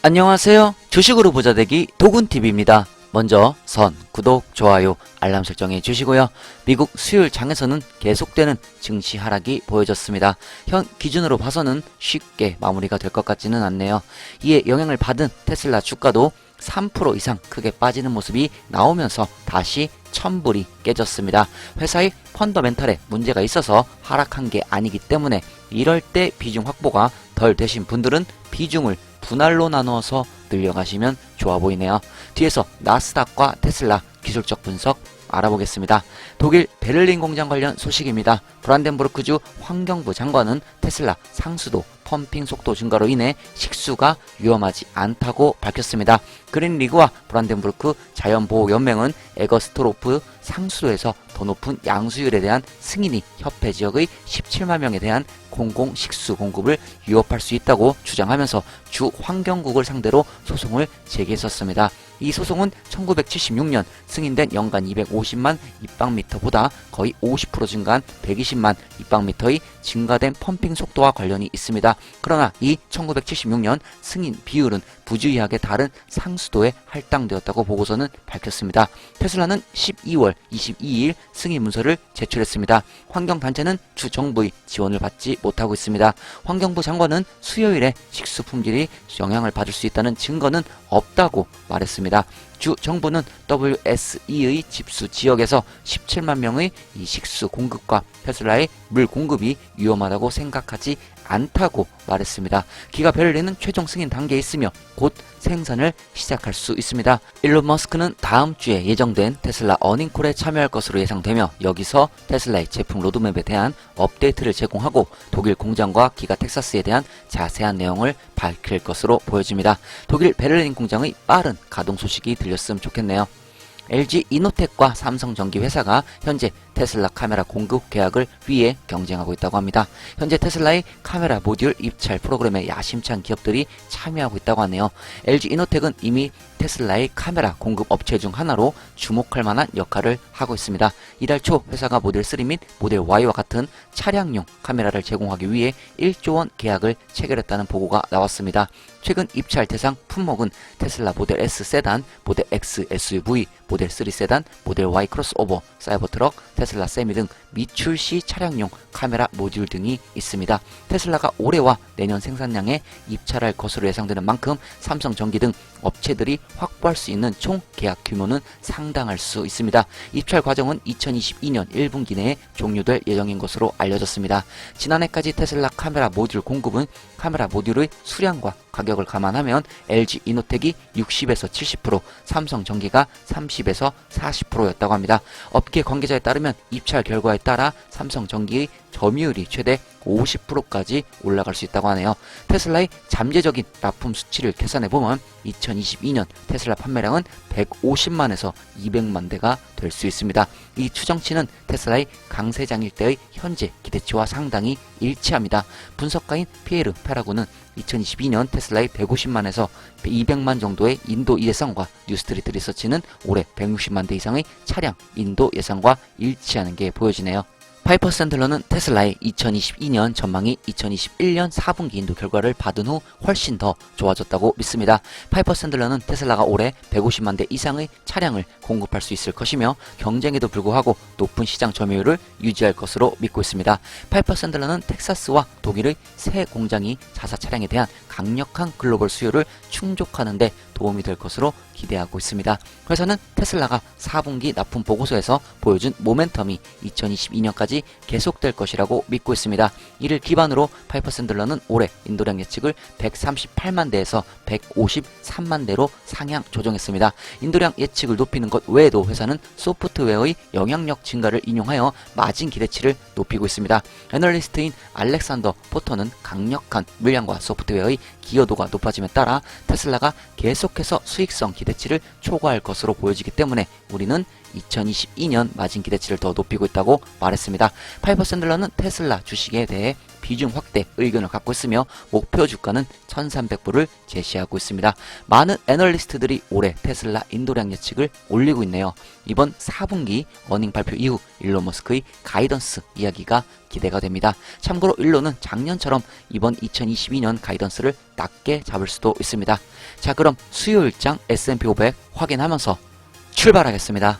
안녕하세요. 주식으로 부자되기 도군TV입니다. 먼저 구독, 좋아요, 알람 설정해 주시고요. 미국 수요일 장에서는 계속되는 증시 하락이 보여졌습니다. 현 기준으로 봐서는 쉽게 마무리가 될 것 같지는 않네요. 이에 영향을 받은 테슬라 주가도 3% 이상 크게 빠지는 모습이 나오면서 다시 천불이 깨졌습니다. 회사의 펀더멘탈에 문제가 있어서 하락한 게 아니기 때문에 이럴 때 비중 확보가 덜 되신 분들은 비중을 분할로 나누어서 늘려가시면 좋아 보이네요. 뒤에서 나스닥과 테슬라 기술적 분석 알아보겠습니다. 독일 베를린 공장 관련 소식입니다. 브란덴부르크주 환경부 장관은 테슬라 상수도 펌핑 속도 증가로 인해 식수가 위험하지 않다고 밝혔습니다. 그린리그와 브란덴부르크 자연보호연맹은 에거스토로프 상수도에서 더 높은 양수율에 대한 승인이 협회 지역의 17만 명에 대한 공공 식수 공급을 위협할 수 있다고 주장하면서 주 환경국을 상대로 소송을 제기했었습니다. 이 소송은 1976년 승인된 연간 250만 입방미터보다 거의 50% 증가한 120만 입방미터의 증가된 펌핑 속도와 관련이 있습니다. 그러나 이 1976년 승인 비율은 부주의하게 다른 상수도에 할당되었다고 보고서는 밝혔습니다. 테슬라는 12월 22일 승인 문서를 제출했습니다. 환경단체는 주 정부의 지원을 받지 못하고 있습니다. 환경부 장관은 수요일에 식수 품질이 영향을 받을 수 있다는 증거는 없다고 말했습니다. 주 정부는 WSE의 집수 지역에서 17만 명의 이 식수 공급과 테슬라의 물 공급이 위험하다고 생각하지 않다고 말했습니다. 기가 베를린은 최종 승인 단계에 있으며 곧 생산을 시작할 수 있습니다. 일론 머스크는 다음 주에 예정된 테슬라 어닝콜에 참여할 것으로 예상되며 여기서 테슬라의 제품 로드맵에 대한 업데이트를 제공하고 독일 공장과 기가 텍사스에 대한 자세한 내용을 밝힐 것으로 보여집니다. 독일 베를린 공장의 빠른 가동 소식이 들렸으면 좋겠네요. LG 이노텍과 삼성전기 회사가 현재 테슬라 카메라 공급 계약을 위해 경쟁하고 있다고 합니다. 현재 테슬라의 카메라 모듈 입찰 프로그램에 야심찬 기업들이 참여하고 있다고 하네요. LG 이노텍은 이미 테슬라의 카메라 공급 업체 중 하나로 주목할 만한 역할을 하고 있습니다. 이달 초 회사가 모델 3 및 모델 Y와 같은 차량용 카메라를 제공하기 위해 1조 원 계약을 체결했다는 보고가 나왔습니다. 최근 입찰 대상 품목은 테슬라 모델 S 세단, 모델 X SUV, 모델 3 세단, 모델 Y 크로스오버, 사이버트럭, 테슬라 세미 등 미출시 차량용 카메라 모듈 등이 있습니다. 테슬라가 올해와 내년 생산량에 입찰할 것으로 예상되는 만큼 삼성전기 등 업체들이 확보할 수 있는 총 계약 규모는 상당할 수 있습니다. 입찰 과정은 2022년 1분기 내에 종료될 예정인 것으로 알려졌습니다. 지난해까지 테슬라 카메라 모듈 공급은 카메라 모듈의 수량과 가격을 감안하면 LG 이노텍이 60에서 70%, 삼성전기가 30에서 40%였다고 합니다. 업계 관계자에 따르면 입찰 결과에 따라 삼성전기의 점유율이 최대 50%까지 올라갈 수 있다고 하네요. 테슬라의 잠재적인 납품 수치를 계산해보면 2022년 테슬라 판매량은 150만에서 200만 대가 될 수 있습니다. 이 추정치는 테슬라의 강세장일 때의 현재 기대치와 상당히 일치합니다. 분석가인 피에르 페라고는 2022년 테슬라의 150만에서 200만 정도의 인도 예상과 뉴스트리트 리서치는 올해 160만 대 이상의 차량 인도 예상과 일치하는 게 보여지네요. 파이퍼 샌들러는 테슬라의 2022년 전망이 2021년 4분기 인도 결과를 받은 후 훨씬 더 좋아졌다고 믿습니다. 파이퍼 샌들러는 테슬라가 올해 150만 대 이상의 차량을 공급할 수 있을 것이며 경쟁에도 불구하고 높은 시장 점유율을 유지할 것으로 믿고 있습니다. 파이퍼 샌들러는 텍사스와 독일의 새 공장이 자사 차량에 대한 강력한 글로벌 수요를 충족하는 데 도움이 될 것으로 기대하고 있습니다. 회사는 테슬라가 4분기 납품 보고서에서 보여준 모멘텀이 2022년까지 계속될 것이라고 믿고 있습니다. 이를 기반으로 파이퍼 샌들러는 올해 인도량 예측을 138만 대에서 153만 대로 상향 조정했습니다. 인도량 예측을 높이는 것 외에도 회사는 소프트웨어의 영향력 증가를 인용하여 마진 기대치를 높이고 있습니다. 애널리스트인 알렉산더 포터는 강력한 물량과 소프트웨어의 기여도가 높아짐에 따라 테슬라가 계속해서 수익성 기대치를 초과할 것으로 보여지기 때문에 우리는 2022년 마진 기대치를 더 높이고 있다고 말했습니다. 파이퍼 샌들러는 테슬라 주식에 대해 비중 확대 의견을 갖고 있으며 목표 주가는 1300불을 제시하고 있습니다. 많은 애널리스트들이 올해 테슬라 인도량 예측을 올리고 있네요. 이번 4분기 어닝 발표 이후 일론 머스크의 가이던스 이야기가 기대가 됩니다. 참고로 일론은 작년처럼 이번 2022년 가이던스를 낮게 잡을 수도 있습니다. 자, 그럼 수요일장 S&P 500 확인하면서 출발하겠습니다.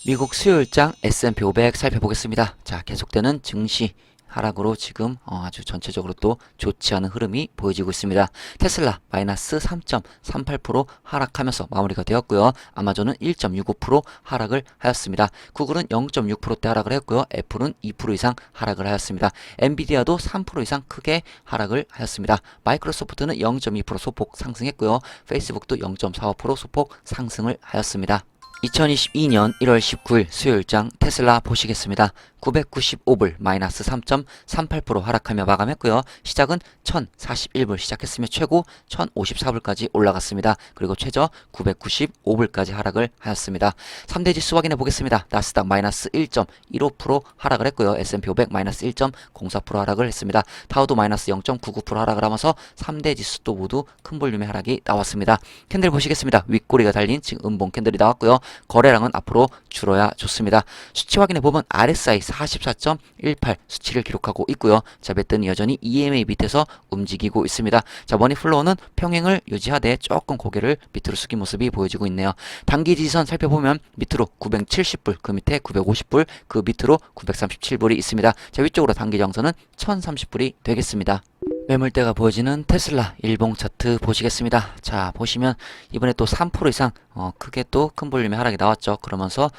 미국 수요일장 S&P 500 살펴보겠습니다. 자, 계속되는 증시 하락으로 지금 아주 전체적으로 또 좋지 않은 흐름이 보여지고 있습니다. 테슬라 마이너스 3.38% 하락하면서 마무리가 되었고요. 아마존은 1.65% 하락을 하였습니다. 구글은 0.6%대 하락을 했고요. 애플은 2% 이상 하락을 하였습니다. 엔비디아도 3% 이상 크게 하락을 하였습니다. 마이크로소프트는 0.2% 소폭 상승했고요. 페이스북도 0.45% 소폭 상승을 하였습니다. 2022년 1월 19일 수요일장 테슬라 보시겠습니다. 995불 마이너스 3.38% 하락하며 마감했고요. 시작은 1041불 시작했으며 최고 1054불까지 올라갔습니다. 그리고 최저 995불까지 하락을 하였습니다. 3대 지수 확인해 보겠습니다. 나스닥 마이너스 1.15% 하락을 했고요. S&P 500 마이너스 1.04% 하락을 했습니다. 다우도 마이너스 0.99% 하락을 하면서 3대 지수도 모두 큰 볼륨의 하락이 나왔습니다. 캔들 보시겠습니다. 윗꼬리가 달린 지금 음봉 캔들이 나왔고요. 거래량은 앞으로 줄어야 좋습니다. 수치 확인해 보면 RSI 44.18 수치를 기록하고 있고요. 자, 매트는 여전히 EMA 밑에서 움직이고 있습니다. 자, 머니플로우는 평행을 유지하되 조금 고개를 밑으로 숙인 모습이 보여지고 있네요. 단기 지지선 살펴보면 밑으로 970불, 그 밑에 950불, 그 밑으로 937불이 있습니다. 자, 위쪽으로 단기 정선은 1030불이 되겠습니다. 매물대가 보여지는 테슬라 일봉 차트 보시겠습니다. 자, 보시면 이번에 또 3% 이상 크게 또 큰 볼륨의 하락이 나왔죠. 그러면서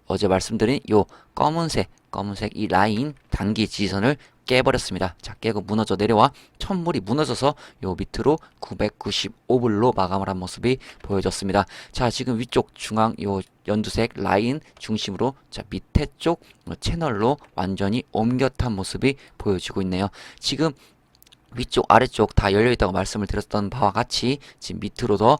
어제 말씀드린 요 검은색 이 라인 단기 지지선을 깨버렸습니다. 자, 깨고 무너져 내려와 천물이 무너져서 요 밑으로 995불로 마감을 한 모습이 보여졌습니다. 자, 지금 위쪽 중앙 요 연두색 라인 중심으로 자, 밑에 쪽 채널로 완전히 옮겨탄 모습이 보여지고 있네요. 지금 위쪽 아래쪽 다 열려있다고 말씀을 드렸던 바와 같이 지금 밑으로 더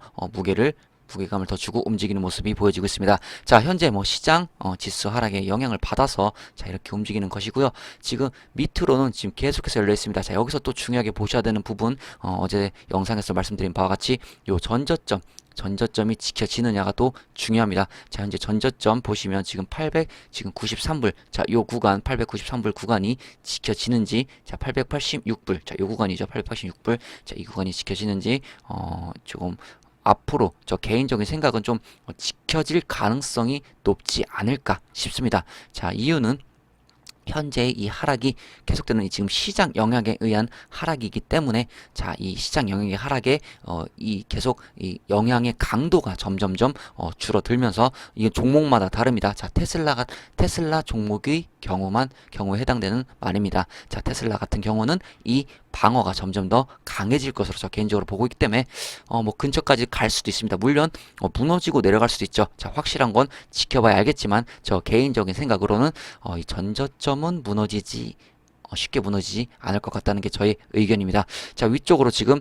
무게감을 더 주고 움직이는 모습이 보여지고 있습니다. 자, 현재 뭐 시장 지수 하락에 영향을 받아서 자, 이렇게 움직이는 것이고요. 지금 밑으로는 지금 계속해서 열려 있습니다. 자, 여기서 또 중요하게 보셔야 되는 부분 어제 영상에서 말씀드린 바와 같이 요 전저점이 지켜지느냐가 또 중요합니다. 자, 현재 전저점 보시면 지금 93불. 자, 요 구간 893불 구간이 지켜지는지, 자, 886불. 자, 요 구간이죠. 886불. 자, 이 구간이 지켜지는지 조금 앞으로 저 개인적인 생각은 좀 지켜질 가능성이 높지 않을까 싶습니다. 자, 이유는 현재의 이 하락이 계속되는 지금 시장 영향에 의한 하락이기 때문에 자, 이 시장 영향의 하락에 이 계속 이 영향의 강도가 점점점 줄어들면서 이게 종목마다 다릅니다. 자, 테슬라 종목의 경우에 해당되는 말입니다. 자, 테슬라 같은 경우는 이 방어가 점점 더 강해질 것으로 저 개인적으로 보고 있기 때문에 뭐 근처까지 갈 수도 있습니다. 물론 무너지고 내려갈 수도 있죠. 자, 확실한 건 지켜봐야 알겠지만 저 개인적인 생각으로는 이 전저점은 쉽게 무너지지 않을 것 같다는 게 저의 의견입니다. 자, 위쪽으로 지금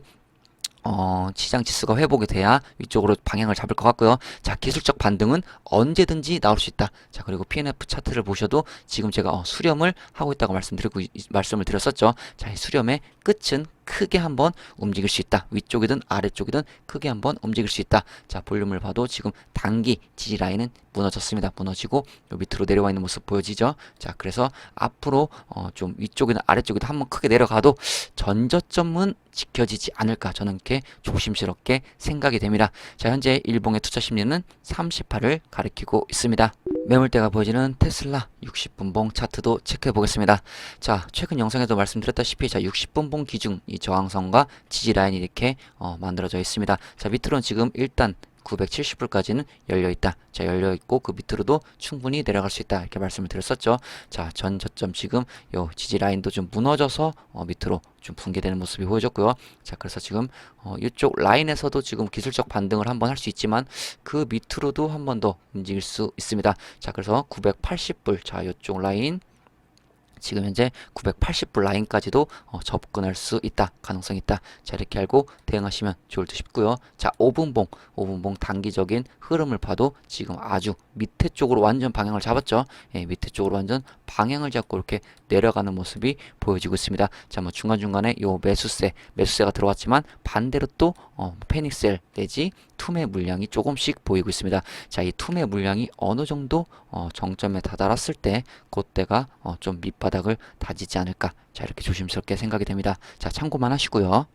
시장 지수가 회복이 돼야 위쪽으로 방향을 잡을 것 같고요. 자, 기술적 반등은 언제든지 나올 수 있다. 자, 그리고 PNF 차트를 보셔도 지금 제가 수렴을 하고 있다고 말씀을 드렸었죠. 자, 이 수렴의 끝은 크게 한번 움직일 수 있다. 위쪽이든 아래쪽이든 크게 한번 움직일 수 있다. 자, 볼륨을 봐도 지금 단기 지지 라인은 무너졌습니다. 무너지고 요 밑으로 내려와 있는 모습 보여지죠. 자, 그래서 앞으로 좀 위쪽이든 아래쪽이든 한번 크게 내려가도 전저점은 지켜지지 않을까, 저는 이렇게 조심스럽게 생각이 됩니다. 자, 현재 일봉의 투자 심리는 38을 가리키고 있습니다. 매물대가 보여지는 테슬라 60분봉 차트도 체크해 보겠습니다. 자, 최근 영상에도 말씀드렸다시피 자, 60분봉 기준 이 저항선과 지지 라인이 이렇게 만들어져 있습니다. 자, 밑으로는 지금 일단 970불까지는 열려있다. 자, 열려있고 그 밑으로도 충분히 내려갈 수 있다. 이렇게 말씀을 드렸었죠. 자, 전저점 지금 요 지지 라인도 좀 무너져서 밑으로 좀 붕괴되는 모습이 보여졌고요. 자, 그래서 지금 이쪽 라인에서도 지금 기술적 반등을 한번 할 수 있지만 그 밑으로도 한번 더 움직일 수 있습니다. 자, 그래서 980불. 자, 이쪽 라인 지금 현재 980불 라인까지도 접근할 수 있다. 가능성이 있다. 자, 이렇게 알고 대응하시면 좋을 듯 싶고요. 자, 5분봉 단기적인 흐름을 봐도 지금 아주 밑에 쪽으로 완전 방향을 잡았죠. 예, 밑에 쪽으로 완전 방향을 잡고 이렇게 내려가는 모습이 보여지고 있습니다. 자, 뭐 중간중간에 요 매수세가 들어왔지만 반대로 또 패닉셀 내지 투매 물량이 조금씩 보이고 있습니다. 자, 이 투매 물량이 어느 정도 정점에 다다랐을 때 그때가 좀 밑바닥을 다지지 않을까. 자, 이렇게 조심스럽게 생각이 됩니다. 자, 참고만 하시고요.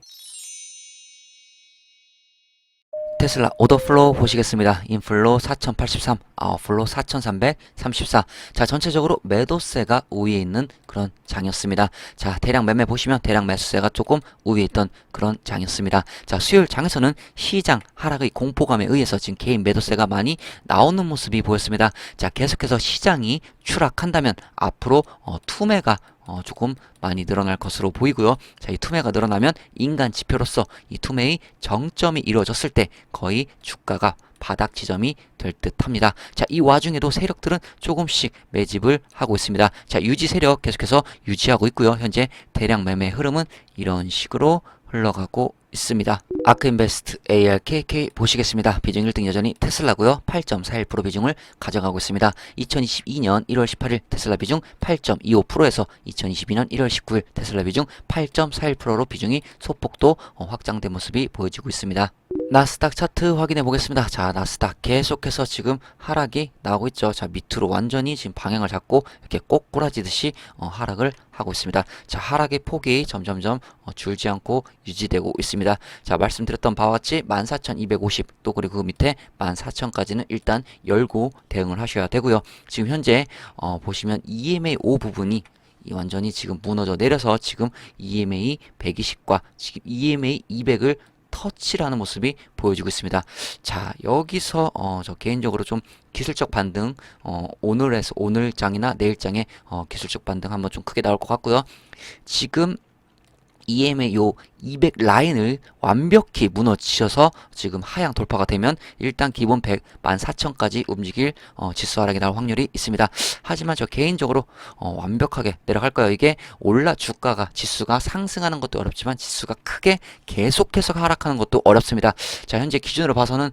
테슬라 오더플로우 보시겠습니다. 인플로우 4083, 아웃플로우 4334. 자, 전체적으로 매도세가 우위에 있는 그런 장이었습니다. 자, 대량 매매 보시면 대량 매수세가 조금 우위에 있던 그런 장이었습니다. 자, 수요일 장에서는 시장 하락의 공포감에 의해서 지금 개인 매도세가 많이 나오는 모습이 보였습니다. 자, 계속해서 시장이 추락한다면 앞으로 투매가 조금 많이 늘어날 것으로 보이고요. 자, 이 투매가 늘어나면 인간 지표로서 이 투매의 정점이 이루어졌을 때 거의 주가가 바닥 지점이 될 듯합니다. 자, 이 와중에도 세력들은 조금씩 매집을 하고 있습니다. 자, 유지 세력 계속해서 유지하고 있고요. 현재 대량 매매 흐름은 이런 식으로 흘러가고 있습니다. 아크인베스트 ARKK 보시겠습니다. 비중 1등 여전히 테슬라고요. 8.41% 비중을 가져가고 있습니다. 2022년 1월 18일 테슬라 비중 8.25%에서 2022년 1월 19일 테슬라 비중 8.41%로 비중이 소폭도 확장된 모습이 보여지고 있습니다. 나스닥 차트 확인해 보겠습니다. 자, 나스닥 계속해서 지금 하락이 나오고 있죠. 자, 밑으로 완전히 지금 방향을 잡고 이렇게 꼬꾸라지듯이 하락을 하고 있습니다. 자, 하락의 폭이 점점점 줄지 않고 유지되고 있습니다. 자, 말씀드렸던 바와 같이 14,250 또 그리고 그 밑에 14,000까지는 일단 열고 대응을 하셔야 되고요. 지금 현재 보시면 EMA 5 부분이 완전히 지금 무너져 내려서 지금 EMA 120과 지금 EMA 200을 터치라는 모습이 보여지고 있습니다. 자, 여기서 저 개인적으로 좀 기술적 반등 오늘 장이나 내일 장에 기술적 반등 한번 좀 크게 나올 것 같고요. 지금 EMA 요 200 라인을 완벽히 무너지셔서 지금 하향 돌파가 되면 일단 기본 100, 14,000까지 움직일 지수 하락이 나올 확률이 있습니다. 하지만 저 개인적으로 완벽하게 내려갈 거예요. 이게 주가가 지수가 상승하는 것도 어렵지만 지수가 크게 계속해서 하락하는 것도 어렵습니다. 자, 현재 기준으로 봐서는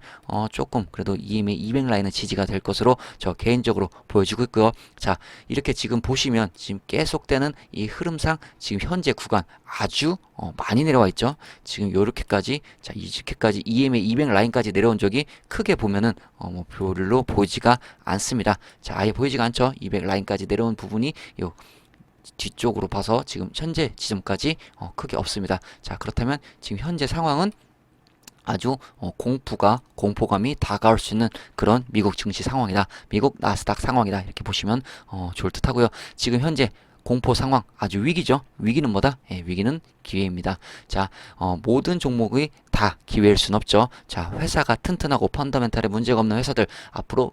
조금 그래도 EMA 200 라인은 지지가 될 것으로 저 개인적으로 보여지고 있고요. 자, 이렇게 지금 보시면 지금 계속되는 이 흐름상 지금 현재 구간 아주 많이 내려와 있죠. 지금 요렇게까지, 자, 이렇게까지 EMA 200 라인까지 내려온 적이 크게 보면은 뭐 별로 보이지가 않습니다. 자, 아예 보이지가 않죠. 200 라인까지 내려온 부분이 요 뒤쪽으로 봐서 지금 현재 지점까지 크게 없습니다. 자, 그렇다면 지금 현재 상황은 아주 공포감이 다가올 수 있는 그런 미국 증시 상황이다. 미국 나스닥 상황이다. 이렇게 보시면 좋을 듯 하고요. 지금 현재 공포 상황 아주 위기죠. 위기는 뭐다? 예, 위기는 기회입니다. 자, 모든 종목의 다 기회일 순 없죠. 자, 회사가 튼튼하고 펀더멘탈에 문제가 없는 회사들, 앞으로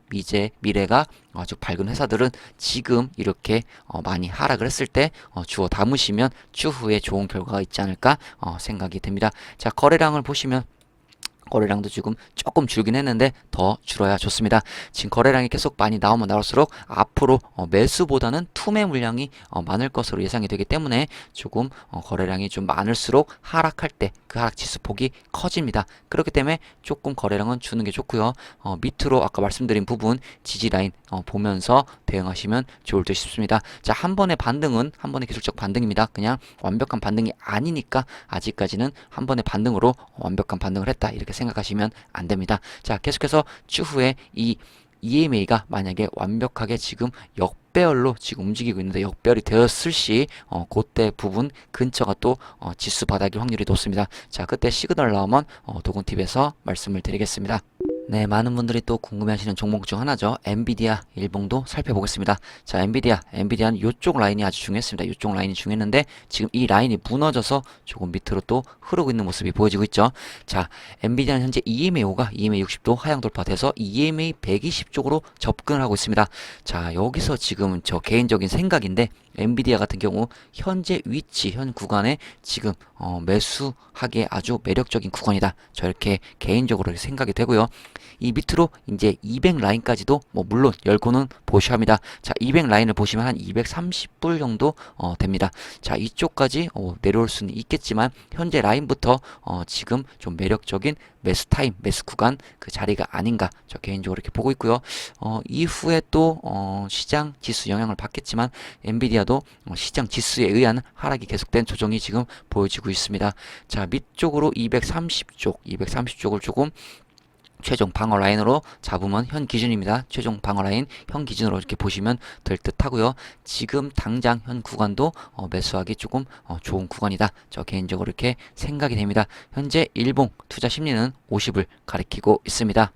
미래가 아주 밝은 회사들은 지금 이렇게 많이 하락을 했을 때 주워 담으시면 추후에 좋은 결과가 있지 않을까 생각이 됩니다. 자, 거래량을 보시면 거래량도 지금 조금 줄긴 했는데 더 줄어야 좋습니다. 지금 거래량이 계속 많이 나오면 나올수록 앞으로 매수보다는 투매 물량이 많을 것으로 예상이 되기 때문에 조금 거래량이 좀 많을수록 하락할 때 그 하락 지수 폭이 커집니다. 그렇기 때문에 조금 거래량은 주는 게 좋고요. 밑으로 아까 말씀드린 부분 지지 라인 보면서 대응하시면 좋을 듯 싶습니다. 자, 한 번의 기술적 반등입니다. 그냥 완벽한 반등이 아니니까 아직까지는 한 번의 반등으로 완벽한 반등을 했다 이렇게 생각하시면 안 됩니다. 자, 계속해서 추후에 이 EMA가 만약에 완벽하게 지금 역배열로 지금 움직이고 있는데 역배열이 되었을 시 그때 부분 근처가 또 지수 바닥일 확률이 높습니다. 자, 그때 시그널 나오면 도군팁에서 말씀을 드리겠습니다. 네, 많은 분들이 또 궁금해하시는 종목 중 하나죠. 엔비디아 일봉도 살펴보겠습니다. 자, 엔비디아는 이쪽 라인이 아주 중요했습니다. 이쪽 라인이 중요했는데 지금 이 라인이 무너져서 조금 밑으로 또 흐르고 있는 모습이 보여지고 있죠. 자, 엔비디아는 현재 EMA5가 EMA 60도 하향 돌파돼서 EMA 120 쪽으로 접근을 하고 있습니다. 자, 여기서 지금 저 개인적인 생각인데 엔비디아 같은 경우 현재 위치, 현 구간에 지금 매수하기에 아주 매력적인 구간이다. 저렇게 개인적으로 생각이 되고요. 이 밑으로 이제 200 라인까지도 물론 열고는 보셔야 합니다. 자, 200 라인을 보시면 한 230불 정도 됩니다. 자, 이쪽까지 내려올 수는 있겠지만 현재 라인부터 지금 좀 매력적인 매수 타임, 매수 구간 그 자리가 아닌가 저 개인적으로 이렇게 보고 있고요. 이후에 또 시장 지수 영향을 받겠지만 엔비디아도 시장 지수에 의한 하락이 계속된 조정이 지금 보여지고 있습니다. 자, 밑쪽으로 230쪽을 조금 최종 방어 라인으로 잡으면 현 기준입니다. 최종 방어 라인 현 기준으로 이렇게 보시면 될 듯 하고요. 지금 당장 현 구간도 매수하기 조금 좋은 구간이다. 저 개인적으로 이렇게 생각이 됩니다. 현재 일봉 투자 심리는 50을 가리키고 있습니다.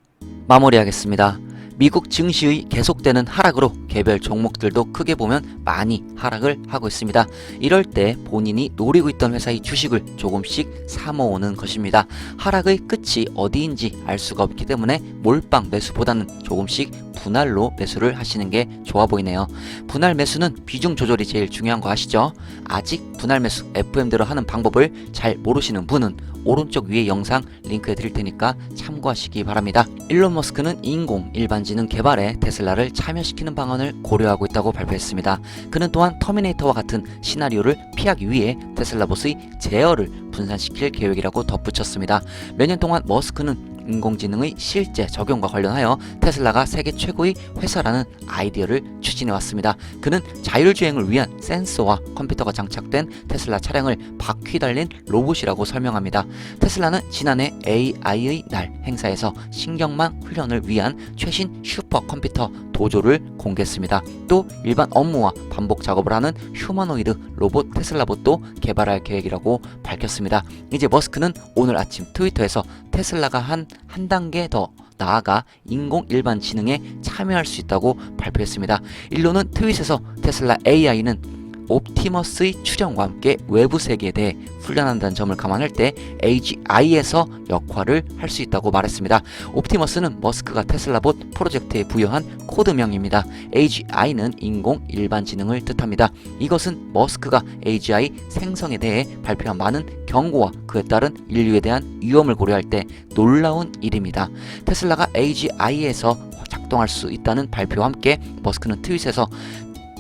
마무리하겠습니다. 미국 증시의 계속되는 하락으로 개별 종목들도 크게 보면 많이 하락을 하고 있습니다. 이럴 때 본인이 노리고 있던 회사의 주식을 조금씩 사모으는 것입니다. 하락의 끝이 어디인지 알 수가 없기 때문에 몰빵 매수보다는 조금씩 분할로 매수를 하시는 게 좋아 보이네요. 분할 매수는 비중 조절이 제일 중요한 거 아시죠? 아직 분할 매수 FM대로 하는 방법을 잘 모르시는 분은 오른쪽 위에 영상 링크해 드릴 테니까 참고하시기 바랍니다. 일론 머스크는 인공 일반지능 개발에 테슬라를 참여시키는 방안을 고려하고 있다고 발표했습니다. 그는 또한 터미네이터와 같은 시나리오를 피하기 위해 테슬라 보스의 제어를 분산시킬 계획이라고 덧붙였습니다. 몇 년 동안 머스크는 인공지능의 실제 적용과 관련하여 테슬라가 세계 최고의 회사라는 아이디어를 추진해 왔습니다. 그는 자율주행을 위한 센서와 컴퓨터가 장착된 테슬라 차량을 바퀴 달린 로봇이라고 설명합니다. 테슬라는 지난해 AI의 날 행사에서 신경망 훈련을 위한 최신 슈퍼컴퓨터 도조를 공개했습니다. 또 일반 업무와 반복 작업을 하는 휴머노이드 로봇 테슬라봇도 개발할 계획이라고 밝혔습니다. 이제 머스크는 오늘 아침 트위터에서 테슬라가 한 단계 더 나아가 인공 일반지능에 참여할 수 있다고 발표했습니다. 일론은 트윗에서 테슬라 AI는 옵티머스의 출현과 함께 외부 세계에 대해 훈련한다는 점을 감안할 때 AGI에서 역할을 할 수 있다고 말했습니다. 옵티머스는 머스크가 테슬라봇 프로젝트에 부여한 코드명입니다. AGI는 인공 일반지능을 뜻합니다. 이것은 머스크가 AGI 생성에 대해 발표한 많은 경고와 그에 따른 인류에 대한 위험을 고려할 때 놀라운 일입니다. 테슬라가 AGI에서 작동할 수 있다는 발표와 함께 머스크는 트윗에서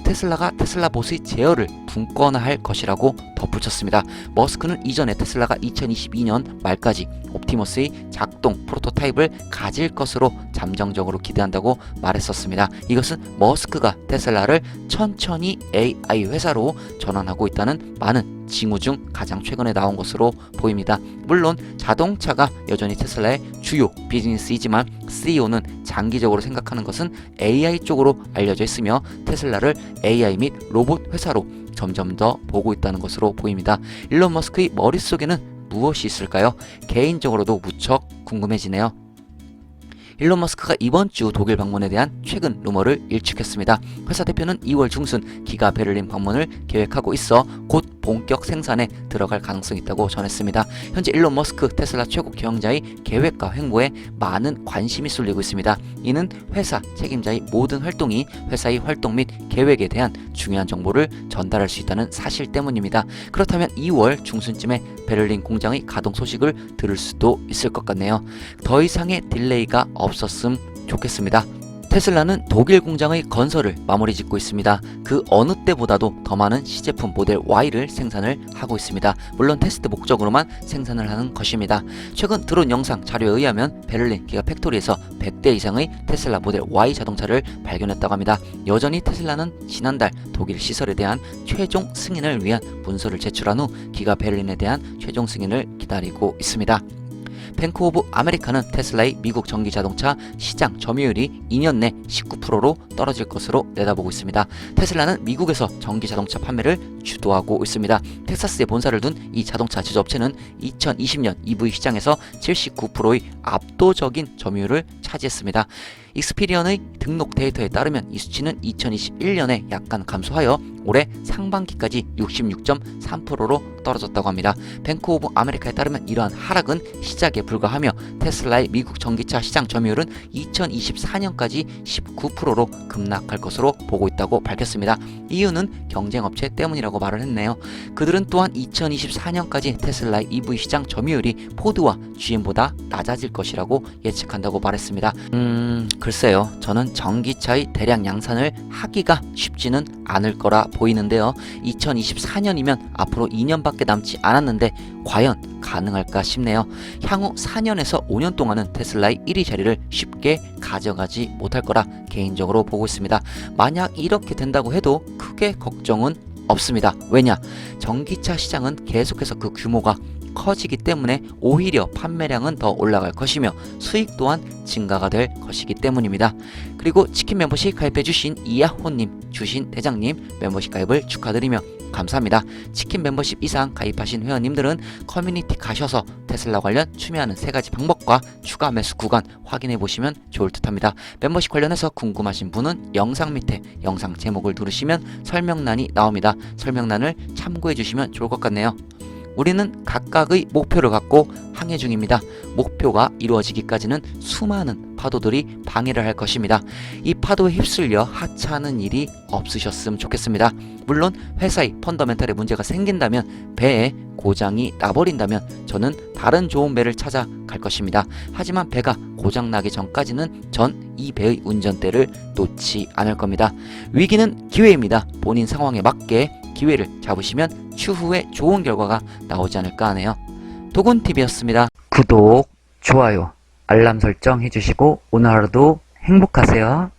테슬라가 테슬라봇의 제어를 분권화할 것이라고 덧붙였습니다. 머스크는 이전에 테슬라가 2022년 말까지 옵티머스의 작동 프로토타입을 가질 것으로 잠정적으로 기대한다고 말했었습니다. 이것은 머스크가 테슬라를 천천히 AI 회사로 전환하고 있다는 많은 징후 중 가장 최근에 나온 것으로 보입니다. 물론 자동차가 여전히 테슬라의 주요 비즈니스이지만 CEO는 장기적으로 생각하는 것은 AI 쪽으로 알려져 있으며 테슬라를 AI 및 로봇 회사로 점점 더 보고 있다는 것으로 보입니다. 일론 머스크의 머릿속에는 무엇이 있을까요? 개인적으로도 무척 궁금해지네요. 일론 머스크가 이번 주 독일 방문에 대한 최근 루머를 일축했습니다. 회사 대표는 2월 중순 기가 베를린 방문을 계획하고 있어 곧 본격 생산에 들어갈 가능성이 있다고 전했습니다. 현재 일론 머스크 테슬라 최고 경영자의 계획과 행보에 많은 관심이 쏠리고 있습니다. 이는 회사 책임자의 모든 활동이 회사의 활동 및 계획에 대한 중요한 정보를 전달할 수 있다는 사실 때문입니다. 그렇다면 2월 중순쯤에 베를린 공장의 가동 소식을 들을 수도 있을 것 같네요. 더 이상의 딜레이가 없었음 좋겠습니다. 테슬라는 독일 공장의 건설을 마무리 짓고 있습니다. 그 어느 때보다도 더 많은 시제품 모델 Y를 생산을 하고 있습니다. 물론 테스트 목적으로만 생산을 하는 것입니다. 최근 들어온 영상 자료에 의하면 베를린 기가 팩토리에서 100대 이상의 테슬라 모델 Y 자동차를 발견했다고 합니다. 여전히 테슬라는 지난달 독일 시설에 대한 최종 승인을 위한 문서를 제출한 후 기가 베를린에 대한 최종 승인을 기다리고 있습니다. 뱅크 오브 아메리카는 테슬라의 미국 전기 자동차 시장 점유율이 2년 내 19%로 떨어질 것으로 내다보고 있습니다. 테슬라는 미국에서 전기 자동차 판매를 주도하고 있습니다. 텍사스에 본사를 둔 이 자동차 제조업체는 2020년 EV 시장에서 79%의 압도적인 점유율을 차지했습니다. 익스피리언의 등록 데이터에 따르면 이 수치는 2021년에 약간 감소하여 올해 상반기까지 66.3%로 떨어졌다고 합니다. 뱅크 오브 아메리카에 따르면 이러한 하락은 시작에 불과하며 테슬라의 미국 전기차 시장 점유율은 2024년까지 19%로 급락할 것으로 보고 있다고 밝혔습니다. 이유는 경쟁업체 때문이라고 말을 했네요. 그들은 또한 2024년까지 테슬라의 EV 시장 점유율이 포드와 GM보다 낮아질 것이라고 예측한다고 말했습니다. 글쎄요. 저는 전기차의 대량 양산을 하기가 쉽지는 않을 거라 보이는데요. 2024년이면 앞으로 2년밖에 남지 않았는데 과연 가능할까 싶네요. 향후 4년에서 5년 동안은 테슬라의 1위 자리를 쉽게 가져가지 못할 거라 개인적으로 보고 있습니다. 만약 이렇게 된다고 해도 크게 걱정은 없습니다. 왜냐? 전기차 시장은 계속해서 그 규모가 커지기 때문에 오히려 판매량은 더 올라갈 것이며 수익 또한 증가가 될 것이기 때문입니다. 그리고 치킨 멤버십 가입해주신 이야호님, 주신 대장님 멤버십 가입을 축하드리며 감사합니다. 치킨 멤버십 이상 가입하신 회원님들은 커뮤니티 가셔서 테슬라 관련 추매하는 3가지 방법과 추가 매수 구간 확인해 보시면 좋을 듯 합니다. 멤버십 관련해서 궁금하신 분은 영상 밑에 영상 제목을 누르시면 설명란이 나옵니다. 설명란을 참고해 주시면 좋을 것 같네요. 우리는 각각의 목표를 갖고 항해 중입니다. 목표가 이루어지기까지는 수많은 파도들이 방해를 할 것입니다. 이 파도에 휩쓸려 하차하는 일이 없으셨으면 좋겠습니다. 물론 회사의 펀더멘탈에 문제가 생긴다면, 배에 고장이 나버린다면 저는 다른 좋은 배를 찾아갈 것입니다. 하지만 배가 고장나기 전까지는 전 이 배의 운전대를 놓지 않을 겁니다. 위기는 기회입니다. 본인 상황에 맞게 기회를 잡으시면 추후에 좋은 결과가 나오지 않을까 하네요. 도군TV였습니다. 구독, 좋아요, 알람 설정 해주시고 오늘 하루도 행복하세요.